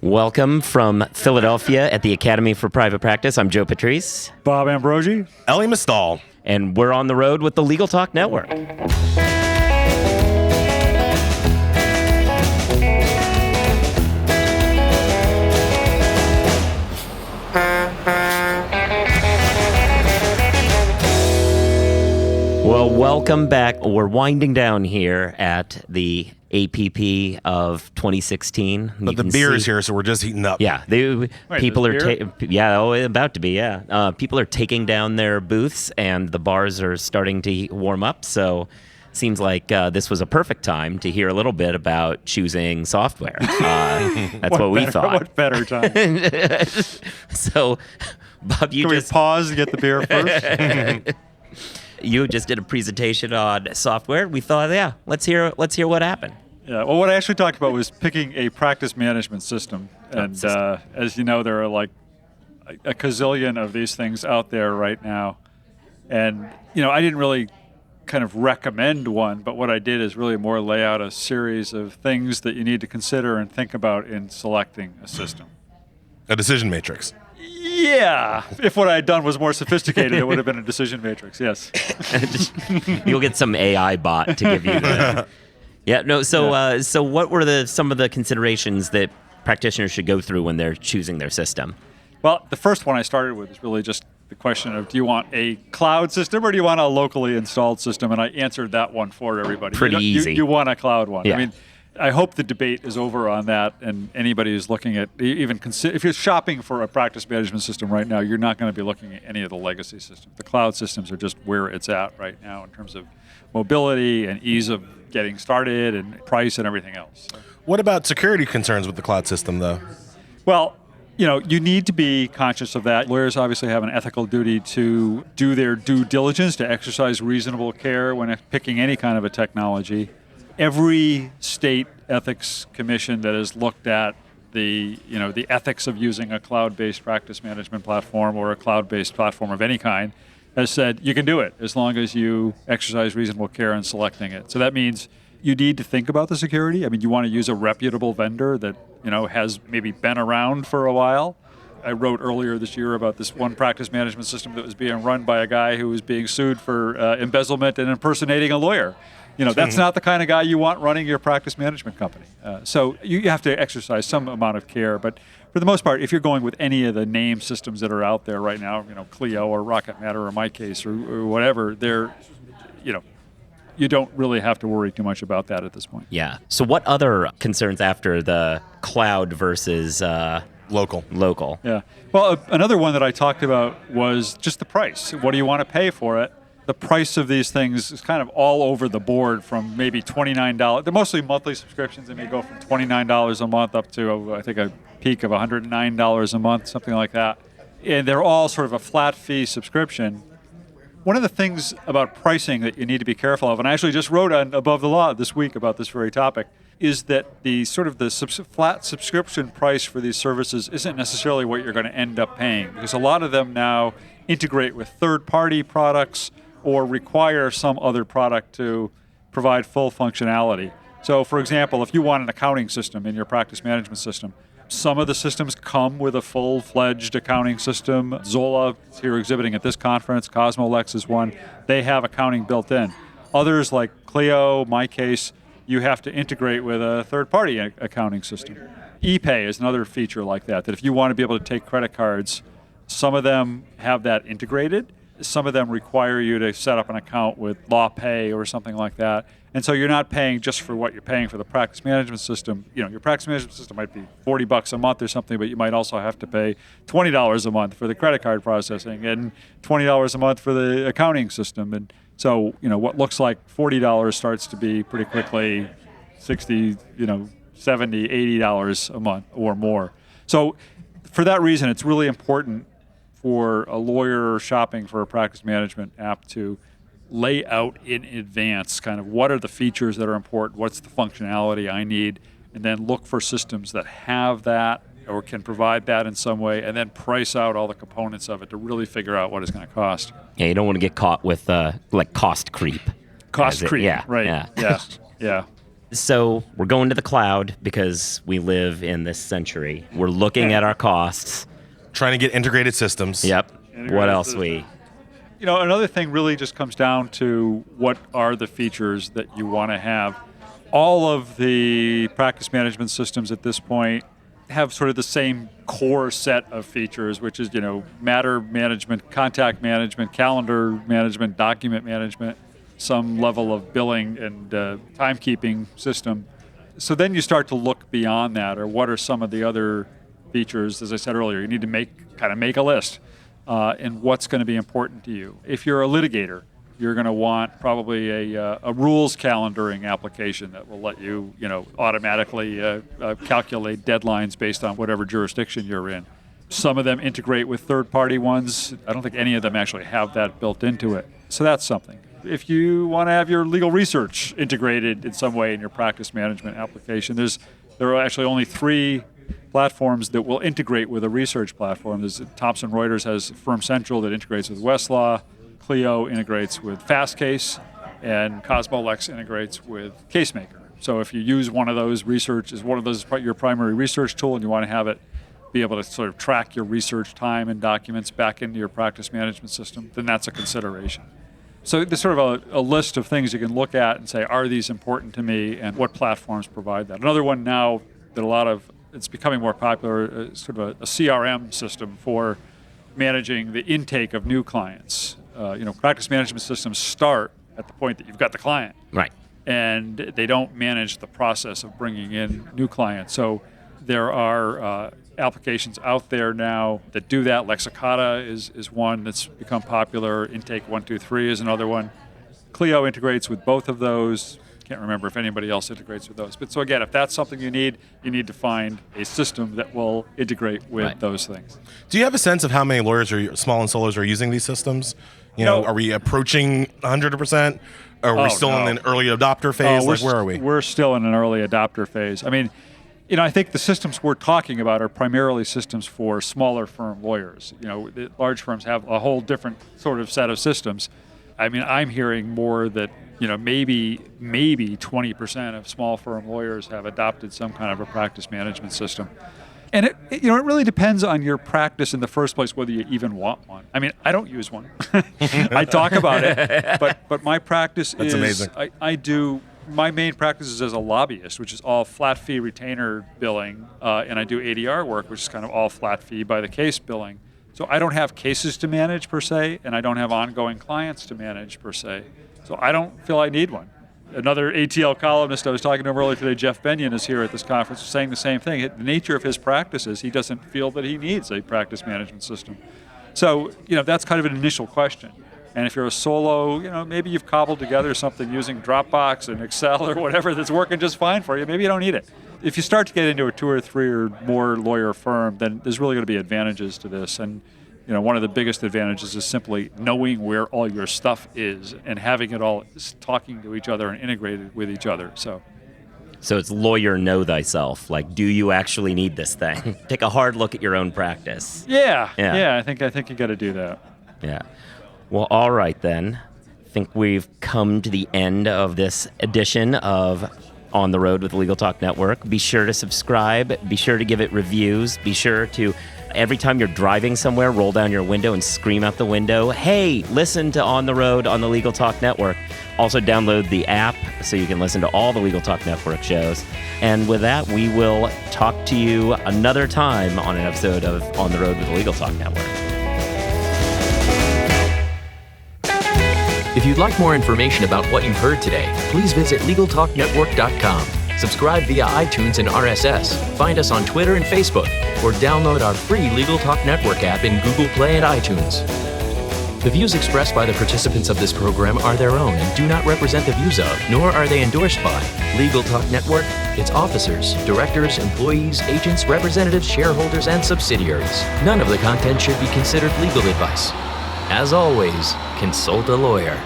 Welcome from Philadelphia at the Academy for Private Practice. I'm Joe Patrice. Bob Ambrogi. Elie Mystal. And we're on the road with the Legal Talk Network. Well, welcome back. We're winding down here at the APP of 2016. But the beer is here, so we're just heating up. Yeah, people are about to be. Yeah, people are taking down their booths, and the bars are starting to warm up. So, seems like this was a perfect time to hear a little bit about choosing software. That's what we thought. What better time? So, Bob, Can we pause to get the beer first? You just did a presentation on software. We thought, yeah, let's hear what happened. Yeah, well, what I actually talked about was picking a practice management system. And as you know, there are like a gazillion of these things out there right now. And, I didn't really kind of recommend one, but what I did is really more lay out a series of things that you need to consider and think about in selecting a system. A decision matrix. Yeah. If what I had done was more sophisticated, it would have been a decision matrix, yes. You'll get some AI bot to give you the... Yeah, no, so what were some of the considerations that practitioners should go through when they're choosing their system? Well, the first one I started with is really just the question of, do you want a cloud system or do you want a locally installed system? And I answered that one for everybody. Pretty easy. You want a cloud one. Yeah. I mean, I hope the debate is over on that, and anybody who's looking at, if you're shopping for a practice management system right now, you're not going to be looking at any of the legacy systems. The cloud systems are just where it's at right now in terms of mobility and ease of getting started and price and everything else. What about security concerns with the cloud system, though? Well, you need to be conscious of that. Lawyers obviously have an ethical duty to do their due diligence, to exercise reasonable care when picking any kind of a technology. Every state ethics commission that has looked at the ethics of using a cloud-based practice management platform or a cloud-based platform of any kind has said you can do it as long as you exercise reasonable care in selecting it. So that means you need to think about the security. I mean, you want to use a reputable vendor that has maybe been around for a while. I wrote earlier this year about this one practice management system that was being run by a guy who was being sued for embezzlement and impersonating a lawyer. That's not the kind of guy you want running your practice management company. So you have to exercise some amount of care. But for the most part, if you're going with any of the name systems that are out there right now, Clio or Rocket Matter or MyCase or whatever, you don't really have to worry too much about that at this point. Yeah. So what other concerns after the cloud versus local? Yeah. Well, another one that I talked about was just the price. What do you want to pay for it? The price of these things is kind of all over the board, from maybe $29. They're mostly monthly subscriptions, and they go from $29 a month up to, I think, a peak of $109 a month, something like that. And they're all sort of a flat fee subscription. One of the things about pricing that you need to be careful of, and I actually just wrote on Above the Law this week about this very topic, is that the flat subscription price for these services isn't necessarily what you're going to end up paying, because a lot of them now integrate with third-party products or require some other product to provide full functionality. So, for example, if you want an accounting system in your practice management system, some of the systems come with a full-fledged accounting system. Zola is here exhibiting at this conference. Cosmolex is one. They have accounting built in. Others, like Clio, MyCase, you have to integrate with a third-party accounting system. ePay is another feature like that if you want to be able to take credit cards, some of them have that integrated. Some of them require you to set up an account with LawPay or something like that. And so you're not paying just for what you're paying for the practice management system. Your practice management system might be $40 a month or something, but you might also have to pay $20 a month for the credit card processing and $20 a month for the accounting system. And so, what looks like $40 starts to be pretty quickly $60, $70, $80 a month or more. So for that reason, it's really important for a lawyer shopping for a practice management app to lay out in advance kind of what are the features that are important, what's the functionality I need, and then look for systems that have that or can provide that in some way, and then price out all the components of it to really figure out what it's going to cost. Yeah, you don't want to get caught with cost creep. Cost creep, yeah, right? Yeah. Yeah. So we're going to the cloud because we live in this century. We're looking at our costs. Trying to get integrated systems. Yep. Integrated What else systems. Another thing really just comes down to what are the features that you want to have. All of the practice management systems at this point have sort of the same core set of features, which is, matter management, contact management, calendar management, document management, some level of billing and timekeeping system. So then you start to look beyond that, or what are some of the other features? As I said earlier, you need to make a list. And what's going to be important to you. If you're a litigator, you're going to want probably a rules calendaring application that will let you, automatically calculate deadlines based on whatever jurisdiction you're in. Some of them integrate with third-party ones. I don't think any of them actually have that built into it. So that's something. If you want to have your legal research integrated in some way in your practice management application, there are actually only 3 platforms that will integrate with a research platform. Thomson Reuters has Firm Central that integrates with Westlaw, Clio integrates with Fastcase, and Cosmolex integrates with CaseMaker. So if you use one of those your primary research tool, and you want to have it be able to sort of track your research time and documents back into your practice management system, then that's a consideration. So there's sort of a list of things you can look at and say, are these important to me, and what platforms provide that? Another one now that it's becoming more popular, sort of a CRM system for managing the intake of new clients. Practice management systems start at the point that you've got the client. Right. And they don't manage the process of bringing in new clients. So there are applications out there now that do that. Lexicata is one that's become popular. Intake 123 is another one. Clio integrates with both of those. Can't remember if anybody else integrates with those. But so again, if that's something you need to find a system that will integrate with those things. Do you have a sense of how many lawyers or small and solos are using these systems? Are we approaching 100%? Are we still in an early adopter phase? Where are we? We're still in an early adopter phase. I mean, I think the systems we're talking about are primarily systems for smaller firm lawyers. The large firms have a whole different sort of set of systems. I mean, I'm hearing more that maybe 20% of small firm lawyers have adopted some kind of a practice management system. And it really depends on your practice in the first place, whether you even want one. I mean, I don't use one. I talk about it, but my practice That's is amazing. My main practice is as a lobbyist, which is all flat fee retainer billing, and I do ADR work, which is kind of all flat fee by the case billing. So I don't have cases to manage per se, and I don't have ongoing clients to manage per se. So I don't feel I need one. Another ATL columnist I was talking to him earlier today, Jeff Benyon, is here at this conference saying the same thing. The nature of his practices, he doesn't feel that he needs a practice management system. So, that's kind of an initial question. And if you're a solo, maybe you've cobbled together something using Dropbox and Excel or whatever that's working just fine for you. Maybe you don't need it. If you start to get into a 2 or 3 or more lawyer firm, then there's really going to be advantages to this. And one of the biggest advantages is simply knowing where all your stuff is and having it all talking to each other and integrated with each other. So it's lawyer know thyself. Like, do you actually need this thing? Take a hard look at your own practice. Yeah. I think you got to do that. Yeah. Well, all right then. I think we've come to the end of this edition of On the Road with the Legal Talk Network. Be sure to subscribe. Be sure to give it reviews. Be sure to, every time you're driving somewhere, roll down your window and scream out the window, hey, listen to On the Road on the Legal Talk Network. Also download the app so you can listen to all the Legal Talk Network shows. And with that, we will talk to you another time on an episode of On the Road with the Legal Talk Network. If you'd like more information about what you've heard today, please visit LegalTalkNetwork.com. Subscribe via iTunes and RSS. Find us on Twitter and Facebook, or download our free Legal Talk Network app in Google Play and iTunes. The views expressed by the participants of this program are their own and do not represent the views of, nor are they endorsed by, Legal Talk Network, its officers, directors, employees, agents, representatives, shareholders, and subsidiaries. None of the content should be considered legal advice. As always, consult a lawyer.